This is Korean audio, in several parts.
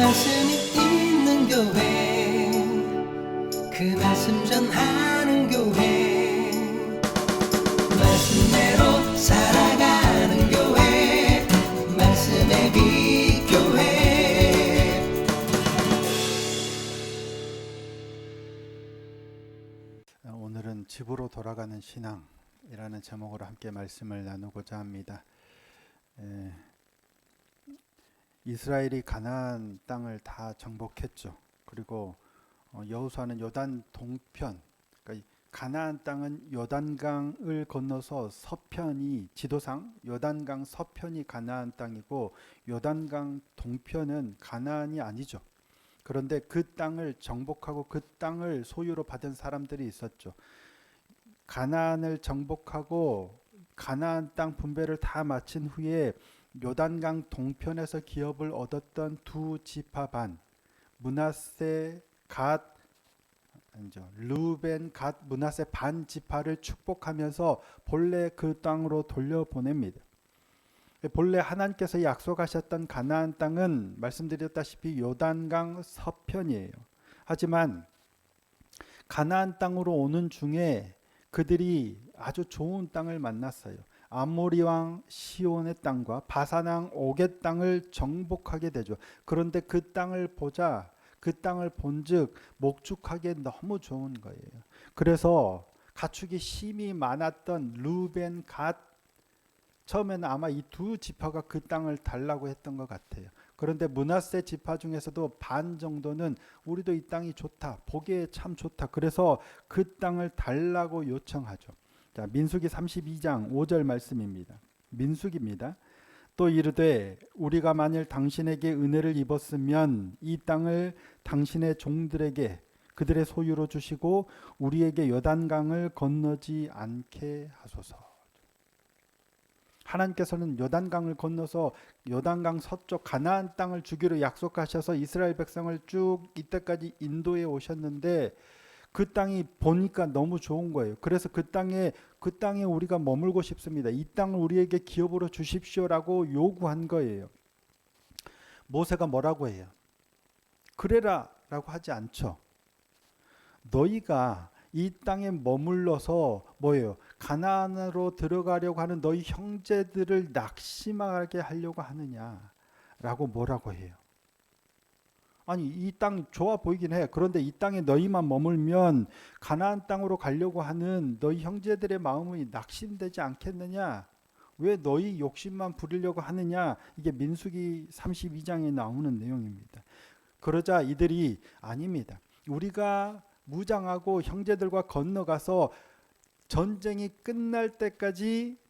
말씀이 있는 교회, 그 말씀 전하는 교회, 말씀대로 살아가는 교회, 말씀의 빛 교회. 오늘은 집으로 돌아가는 신앙이라는 제목으로 함께 말씀을 나누고자 합니다. 이스라엘이 가나안 땅을 다 정복했죠. 그리고 여호수아는 요단 동편, 그러니까 가나안 땅은 요단강을 건너서 서편이 지도상 요단강 서편이 가나안 땅이고 요단강 동편은 가나안이 아니죠. 그런데 그 땅을 정복하고 그 땅을 소유로 받은 사람들이 있었죠. 가나안을 정복하고 가나안 땅 분배를 다 마친 후에 요단강 동편에서 기업을 얻었던 두 지파 반, 므낫세 갓, 르우벤 갓 므낫세 반 지파를 축복하면서 본래 그 땅으로 돌려보냅니다. 본래 하나님께서 약속하셨던 가나안 땅은 말씀드렸다시피 요단강 서편이에요. 하지만 가나안 땅으로 오는 중에 그들이 아주 좋은 땅을 만났어요. 아모리 왕 시온의 땅과 바산 왕 옥의 땅을 정복하게 되죠. 그런데 그 땅을 보자, 그 땅을 본즉 목축하기에 너무 좋은 거예요. 그래서 가축이 심히 많았던 르우벤 갓, 처음에는 아마 이 두 지파가 그 땅을 달라고 했던 것 같아요. 그런데 므낫세 지파 중에서도 반 정도는 우리도 이 땅이 좋다, 보기에 참 좋다, 그래서 그 땅을 달라고 요청하죠. 자, 민수기 32장 5절 말씀입니다. 민수기입니다. 또 이르되 우리가 만일 당신에게 은혜를 입었으면 이 땅을 당신의 종들에게 그들의 소유로 주시고 우리에게 요단강을 건너지 않게 하소서. 하나님께서는 요단강을 건너서 요단강 서쪽 가나안 땅을 주기로 약속하셔서 이스라엘 백성을 쭉 이때까지 인도해 오셨는데 그 땅이 보니까 너무 좋은 거예요. 그래서 그 땅에 우리가 머물고 싶습니다. 이 땅을 우리에게 기업으로 주십시오라고 요구한 거예요. 모세가 뭐라고 해요? 그래라라고 하지 않죠. 너희가 이 땅에 머물러서 뭐예요? 가나안으로 들어가려고 하는 너희 형제들을 낙심하게 하려고 하느냐라고 뭐라고 해요? 아니, 이 땅 좋아 보이긴 해. 그런데 이 땅에 너희만 머물면 가나안 땅으로 가려고 하는 너희 형제들의 마음이 낙심되지 않겠느냐? 왜 너희 욕심만 부리려고 하느냐? 이게 민수기 32장에 나오는 내용입니다. 그러자 이들이 아닙니다. 우리가 무장하고 형제들과 건너가서 전쟁이 끝날 때까지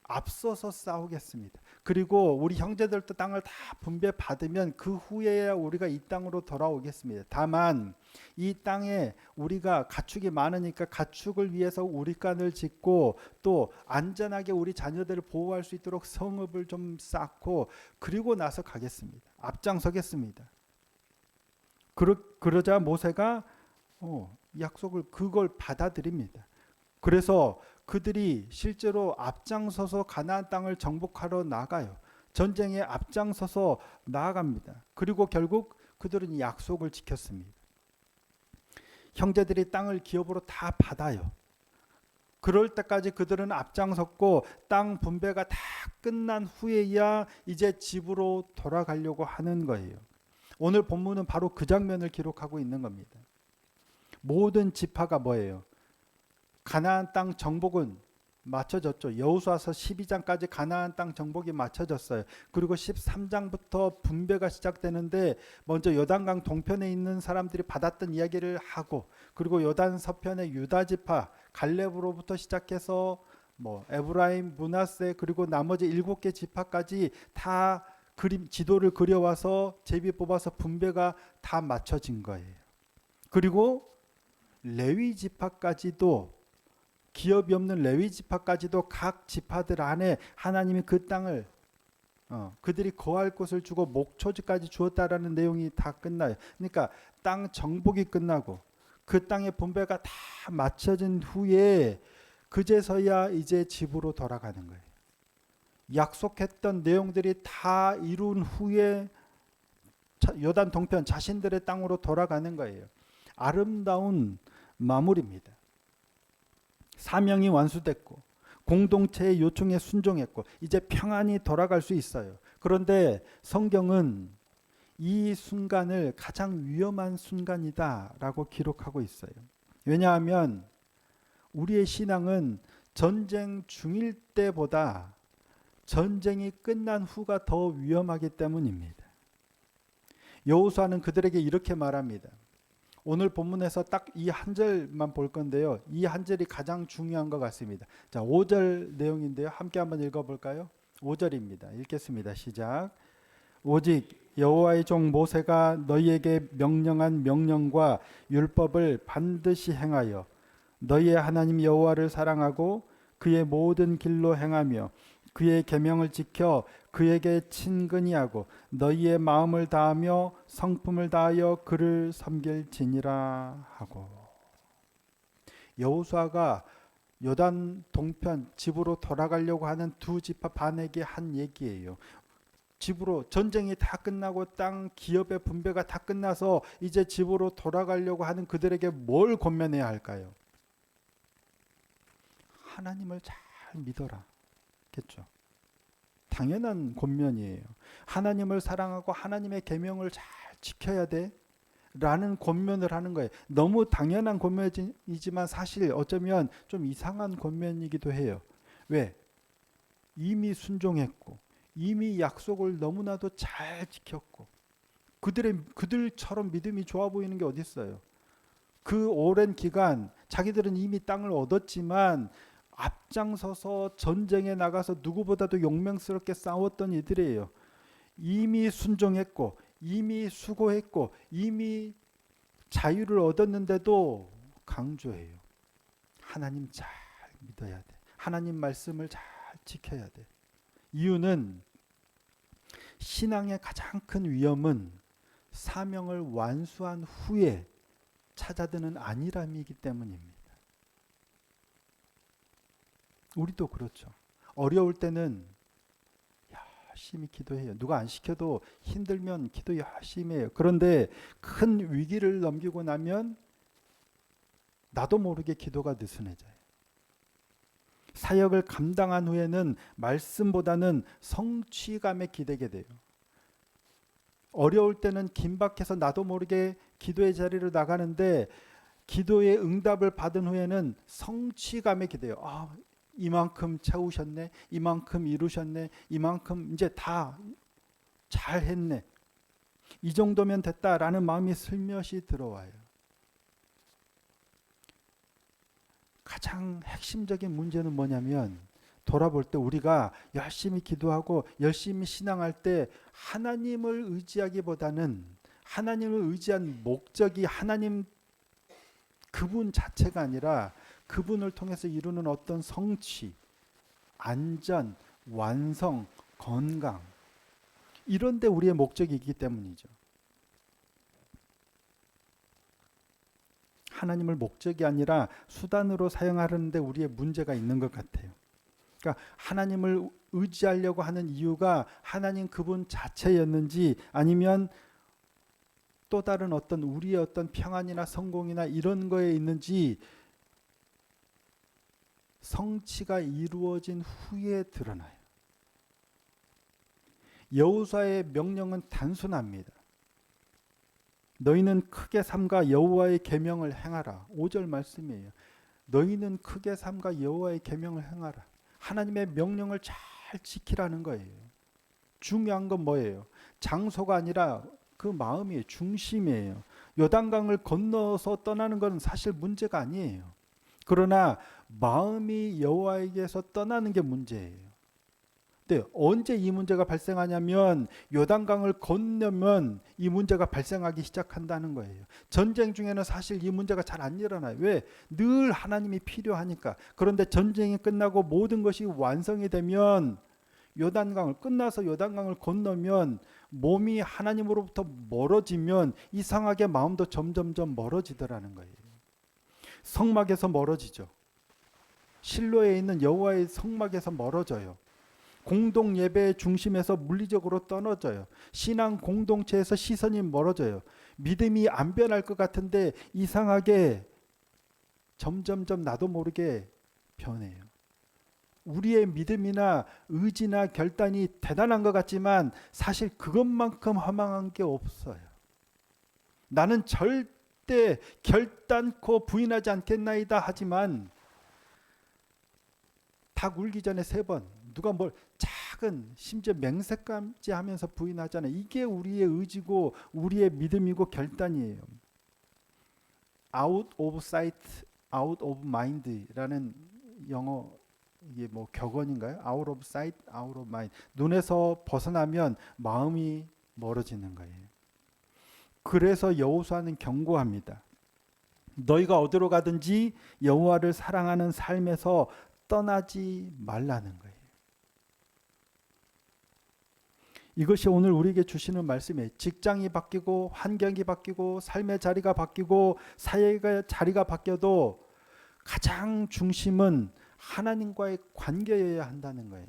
앞서서 싸우겠습니다. 그리고 우리 형제들도 땅을 다 분배받으면 그 후에야 우리가 이 땅으로 돌아오겠습니다. 다만 이 땅에 우리가 가축이 많으니까 가축을 위해서 우리간을 짓고 또 안전하게 우리 자녀들을 보호할 수 있도록 성읍을 좀 쌓고 그리고 나서 가겠습니다. 앞장서겠습니다. 그러자 모세가 약속을 그걸 받아들입니다. 그래서 그들이 실제로 앞장서서 가나안 땅을 정복하러 나가요. 전쟁에 앞장서서 나아갑니다. 그리고 결국 그들은 약속을 지켰습니다. 형제들이 땅을 기업으로 다 받아요. 그럴 때까지 그들은 앞장섰고 땅 분배가 다 끝난 후에야 이제 집으로 돌아가려고 하는 거예요. 오늘 본문은 바로 그 장면을 기록하고 있는 겁니다. 모든 지파가 뭐예요? 가나안 땅 정복은 맞춰졌죠. 여호수아서 12장까지 가나안 땅 정복이 맞춰졌어요. 그리고 13장부터 분배가 시작되는데 먼저 요단강 동편에 있는 사람들이 받았던 이야기를 하고 그리고 요단 서편의 유다 지파 갈렙으로부터 시작해서 에브라임, 므낫세 그리고 나머지 7개 지파까지 다 지도를 그려와서 제비 뽑아서 분배가 다 맞춰진 거예요. 그리고 레위 지파까지도 기업이 없는 레위 지파까지도 각 지파들 안에 하나님이 그 땅을 그들이 거할 곳을 주고 목초지까지 주었다라는 내용이 다 끝나요. 그러니까 땅 정복이 끝나고 그 땅의 분배가 다 맞춰진 후에 그제서야 이제 집으로 돌아가는 거예요. 약속했던 내용들이 다 이룬 후에 요단 동편 자신들의 땅으로 돌아가는 거예요. 아름다운 마무리입니다. 사명이 완수됐고 공동체의 요청에 순종했고 이제 평안히 돌아갈 수 있어요. 그런데 성경은 이 순간을 가장 위험한 순간이다라고 기록하고 있어요. 왜냐하면 우리의 신앙은 전쟁 중일 때보다 전쟁이 끝난 후가 더 위험하기 때문입니다. 여호수아는 그들에게 이렇게 말합니다. 오늘 본문에서 딱 이 한 절만 볼 건데요. 이 한 절이 가장 중요한 것 같습니다. 자, 5절 내용인데요. 함께 한번 읽어볼까요? 5절입니다. 읽겠습니다. 시작. 오직 여호와의 종 모세가 너희에게 명령한 명령과 율법을 반드시 행하여 너희의 하나님 여호와를 사랑하고 그의 모든 길로 행하며 그의 계명을 지켜 그에게 친근히 하고 너희의 마음을 다하며 성품을 다하여 그를 섬길지니라 하고. 여호수아가 요단 동편 집으로 돌아가려고 하는 두 지파 반에게 한 얘기예요. 집으로 전쟁이 다 끝나고 땅 기업의 분배가 다 끝나서 이제 집으로 돌아가려고 하는 그들에게 뭘 권면해야 할까요? 하나님을 잘 믿어라. 겠죠. 당연한 권면이에요. 하나님을 사랑하고 하나님의 계명을 잘 지켜야 돼. 라는 권면을 하는 거예요. 너무 당연한 권면이지만 사실 어쩌면 좀 이상한 권면이기도 해요. 왜? 이미 순종했고 이미 약속을 너무나도 잘 지켰고 그들처럼 믿음이 좋아 보이는 게 어디 있어요? 그 오랜 기간 자기들은 이미 땅을 얻었지만 앞장서서 전쟁에 나가서 누구보다도 용맹스럽게 싸웠던 이들이에요. 이미 순종했고 이미 수고했고 이미 자유를 얻었는데도 강조해요. 하나님 잘 믿어야 돼. 하나님 말씀을 잘 지켜야 돼. 이유는 신앙의 가장 큰 위험은 사명을 완수한 후에 찾아드는 안일함이기 때문입니다. 우리도 그렇죠. 어려울 때는 열심히 기도해요. 누가 안 시켜도 힘들면 기도 열심히 해요. 그런데 큰 위기를 넘기고 나면 나도 모르게 기도가 느슨해져요. 사역을 감당한 후에는 말씀보다는 성취감에 기대게 돼요. 어려울 때는 긴박해서 나도 모르게 기도의 자리로 나가는데 기도의 응답을 받은 후에는 성취감에 기대요. 이만큼 채우셨네, 이만큼 이루셨네, 이만큼 이제 다 잘했네, 이 정도면 됐다라는 마음이 슬며시 들어와요. 가장 핵심적인 문제는 뭐냐면 돌아볼 때 우리가 열심히 기도하고 열심히 신앙할 때 하나님을 의지하기보다는 하나님을 의지한 목적이 하나님 그분 자체가 아니라 그분을 통해서 이루는 어떤 성취, 안전, 완성, 건강 이런 데 우리의 목적이 있기 때문이죠. 하나님을 목적이 아니라 수단으로 사용하려는데 우리의 문제가 있는 것 같아요. 그러니까 하나님을 의지하려고 하는 이유가 하나님 그분 자체였는지 아니면 또 다른 어떤 우리의 어떤 평안이나 성공이나 이런 거에 있는지 성취가 이루어진 후에 드러나요. 여호수아의 명령은 단순합니다. 너희는 크게 삼가 여호와의 계명을 행하라. 5절 말씀이에요. 너희는 크게 삼가 여호와의 계명을 행하라. 하나님의 명령을 잘 지키라는 거예요. 중요한 건 뭐예요? 장소가 아니라 그 마음이에요. 중심이에요. 요단강을 건너서 떠나는 건 사실 문제가 아니에요. 그러나 마음이 여호와에게서 떠나는 게 문제예요. 근데 언제 이 문제가 발생하냐면 요단강을 건너면 이 문제가 발생하기 시작한다는 거예요. 전쟁 중에는 사실 이 문제가 잘 안 일어나요. 왜? 늘 하나님이 필요하니까. 그런데 전쟁이 끝나고 모든 것이 완성이 되면 끝나서 요단강을 건너면 몸이 하나님으로부터 멀어지면 이상하게 마음도 점점점 멀어지더라는 거예요. 성막에서 멀어지죠. 실로에 있는 여호와의 성막에서 멀어져요. 공동 예배의 중심에서 물리적으로 떨어져요. 신앙 공동체에서 시선이 멀어져요. 믿음이 안 변할 것 같은데 이상하게 점점점 나도 모르게 변해요. 우리의 믿음이나 의지나 결단이 대단한 것 같지만 사실 그것만큼 허망한 게 없어요. 나는 절대 결단코 부인하지 않겠나이다 하지만 닭 울기 전에 3번 누가 뭘 작은 심지어 맹세까지 하면서 부인하잖아요. 이게 우리의 의지고 우리의 믿음이고 결단이에요. Out of sight, out of mind라는 영어 이게 뭐 격언인가요? Out of sight, out of mind. 눈에서 벗어나면 마음이 멀어지는 거예요. 그래서 여호수아는 경고합니다. 너희가 어디로 가든지 여호와를 사랑하는 삶에서 떠나지 말라는 거예요. 이것이 오늘 우리에게 주시는 말씀이에요. 직장이 바뀌고 환경이 바뀌고 삶의 자리가 바뀌고 사회의 자리가 바뀌어도 가장 중심은 하나님과의 관계여야 한다는 거예요.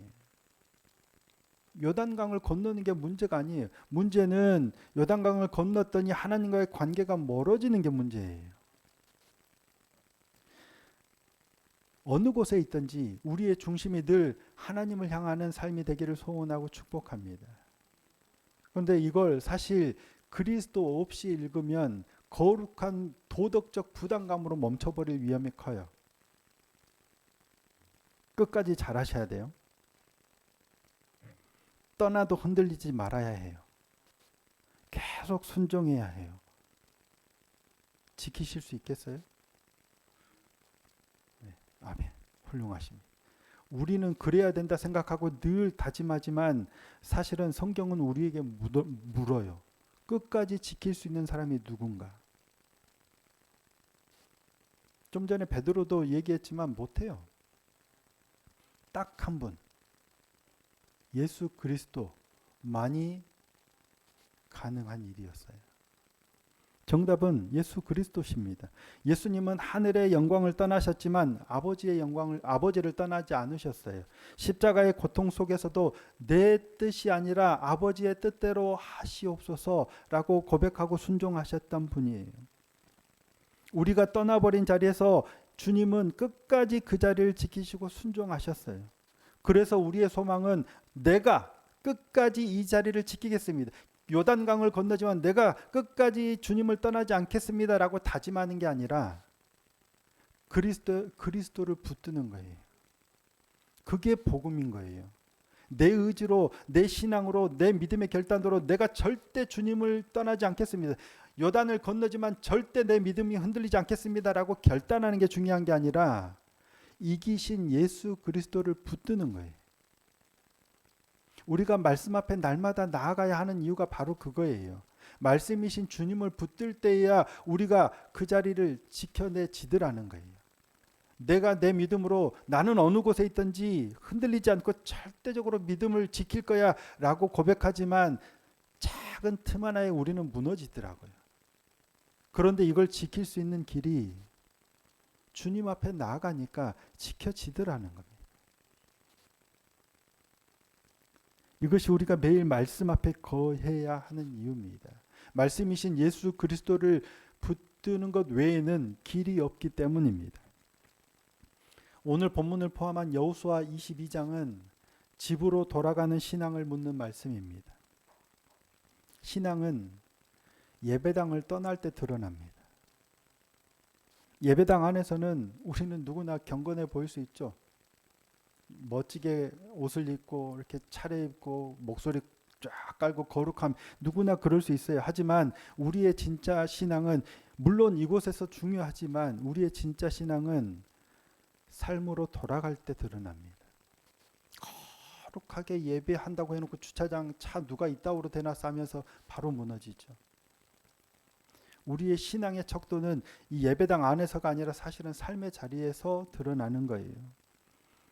요단강을 건너는 게 문제가 아니에요. 문제는 요단강을 건넜더니 하나님과의 관계가 멀어지는 게 문제예요. 어느 곳에 있든지 우리의 중심이 늘 하나님을 향하는 삶이 되기를 소원하고 축복합니다. 그런데 이걸 사실 그리스도 없이 읽으면 거룩한 도덕적 부담감으로 멈춰버릴 위험이 커요. 끝까지 잘하셔야 돼요. 떠나도 흔들리지 말아야 해요. 계속 순종해야 해요. 지키실 수 있겠어요? 네, 아멘. 훌륭하십니다. 우리는 그래야 된다 생각하고 늘 다짐하지만 사실은 성경은 우리에게 물어요. 끝까지 지킬 수 있는 사람이 누군가? 좀 전에 베드로도 얘기했지만 못해요. 딱 한 분. 예수 그리스도만이 가능한 일이었어요. 정답은 예수 그리스도십니다. 예수님은 하늘의 영광을 떠나셨지만 아버지를 떠나지 않으셨어요. 십자가의 고통 속에서도 내 뜻이 아니라 아버지의 뜻대로 하시옵소서라고 고백하고 순종하셨던 분이에요. 우리가 떠나버린 자리에서 주님은 끝까지 그 자리를 지키시고 순종하셨어요. 그래서 우리의 소망은 내가 끝까지 이 자리를 지키겠습니다. 요단강을 건너지만 내가 끝까지 주님을 떠나지 않겠습니다라고 다짐하는 게 아니라 그리스도를 붙드는 거예요. 그게 복음인 거예요. 내 의지로, 내 신앙으로, 내 믿음의 결단으로 내가 절대 주님을 떠나지 않겠습니다. 요단을 건너지만 절대 내 믿음이 흔들리지 않겠습니다라고 결단하는 게 중요한 게 아니라 이기신 예수 그리스도를 붙드는 거예요. 우리가 말씀 앞에 날마다 나아가야 하는 이유가 바로 그거예요. 말씀이신 주님을 붙들 때에야 우리가 그 자리를 지켜내지더라는 거예요. 내가 내 믿음으로 나는 어느 곳에 있든지 흔들리지 않고 절대적으로 믿음을 지킬 거야 라고 고백하지만 작은 틈 하나에 우리는 무너지더라고요. 그런데 이걸 지킬 수 있는 길이 주님 앞에 나아가니까 지켜지더라는 겁니다. 이것이 우리가 매일 말씀 앞에 거해야 하는 이유입니다. 말씀이신 예수 그리스도를 붙드는 것 외에는 길이 없기 때문입니다. 오늘 본문을 포함한 여호수아 22장은 집으로 돌아가는 신앙을 묻는 말씀입니다. 신앙은 예배당을 떠날 때 드러납니다. 예배당 안에서는 우리는 누구나 경건해 보일 수 있죠. 멋지게 옷을 입고 이렇게 차려입고 목소리 쫙 깔고 거룩함 누구나 그럴 수 있어요. 하지만 우리의 진짜 신앙은 물론 이곳에서 중요하지만 우리의 진짜 신앙은 삶으로 돌아갈 때 드러납니다. 거룩하게 예배한다고 해놓고 주차장 차 누가 이따오로 대놨어 하면서 바로 무너지죠. 우리의 신앙의 척도는 이 예배당 안에서가 아니라 사실은 삶의 자리에서 드러나는 거예요.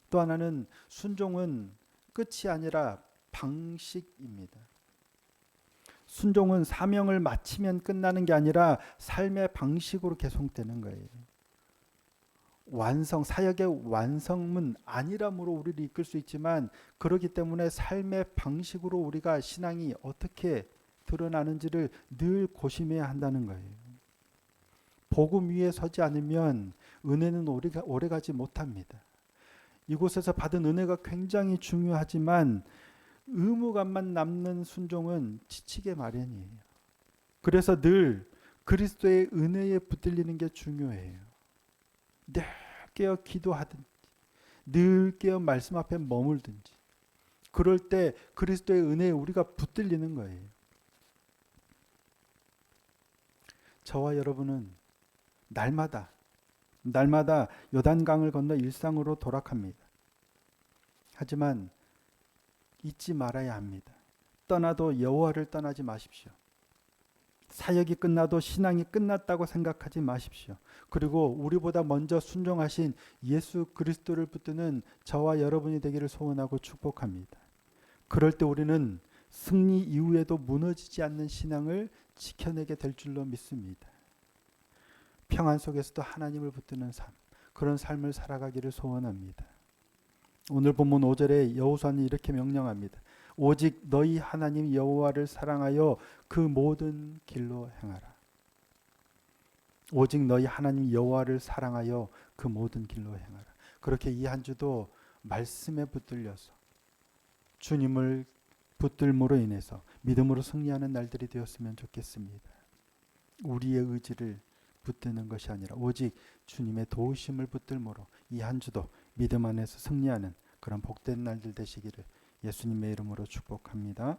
또 하나는 순종은 끝이 아니라 방식입니다. 순종은 사명을 마치면 끝나는 게 아니라 삶의 방식으로 계속되는 거예요. 사역의 완성은 아니라므로 우리를 이끌 수 있지만, 그렇기 때문에 삶의 방식으로 우리가 신앙이 어떻게 드러나는지를 늘 고심해야 한다는 거예요. 복음 위에 서지 않으면 은혜는 오래 가지 못합니다. 이곳에서 받은 은혜가 굉장히 중요하지만 의무감만 남는 순종은 지치게 마련이에요. 그래서 늘 그리스도의 은혜에 붙들리는 게 중요해요. 늘 깨어 기도하든지, 늘 깨어 말씀 앞에 머물든지, 그럴 때 그리스도의 은혜에 우리가 붙들리는 거예요. 저와 여러분은 날마다 요단강을 건너 일상으로 돌아갑니다. 하지만 잊지 말아야 합니다. 떠나도 여호와를 떠나지 마십시오. 사역이 끝나도 신앙이 끝났다고 생각하지 마십시오. 그리고 우리보다 먼저 순종하신 예수 그리스도를 붙드는 저와 여러분이 되기를 소원하고 축복합니다. 그럴 때 우리는 승리 이후에도 무너지지 않는 신앙을 지켜내게 될 줄로 믿습니다. 평안 속에서도 하나님을 붙드는 삶, 그런 삶을 살아가기를 소원합니다. 오늘 본문 5절에 여호수아는 이렇게 명령합니다. 오직 너희 하나님 여호와를 사랑하여 그 모든 길로 행하라. 오직 너희 하나님 여호와를 사랑하여 그 모든 길로 행하라. 그렇게 이 한 주도 말씀에 붙들려서 주님을 붙들므로 인해서 믿음으로 승리하는 날들이 되었으면 좋겠습니다. 우리의 의지를 붙드는 것이 아니라 오직 주님의 도우심을 붙들므로 이 한 주도 믿음 안에서 승리하는 그런 복된 날들 되시기를 예수님의 이름으로 축복합니다.